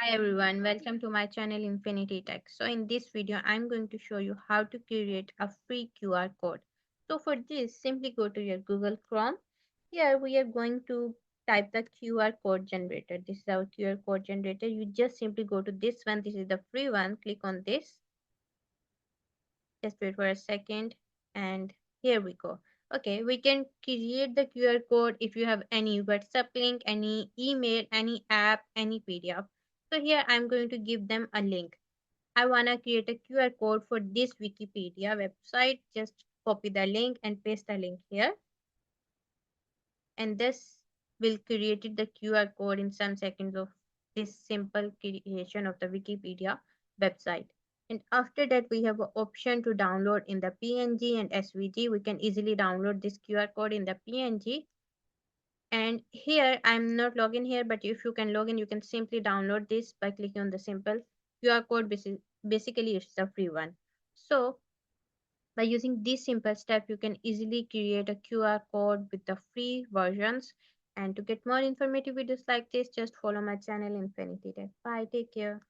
Hi everyone, welcome to my channel Infinity Tech. So in this video, I'm going to show you how to create a free QR code. So for this, simply go to your Google Chrome. Here we are going to type the QR code generator. This is our QR code generator. You just simply go to this one. This is the free one. Click on this. Just wait for a second and here we go. Okay, we can create the QR code if you have any WhatsApp link, any email, any app, any PDF. So here I'm going to give them a link. I want to create a QR code for this Wikipedia website. Just copy the link and paste the link here. And this will create the QR code in some seconds of this simple creation of the Wikipedia website. And after that, we have an option to download in the PNG and SVG. We can easily download this QR code in the PNG. And here, I'm not logging here, but if you can log in, you can simply download this by clicking on the simple QR code. Basically, it's a free one. So by using this simple step, you can easily create a QR code with the free versions. And to get more informative videos like this, just follow my channel Infinity Tech. Bye, take care.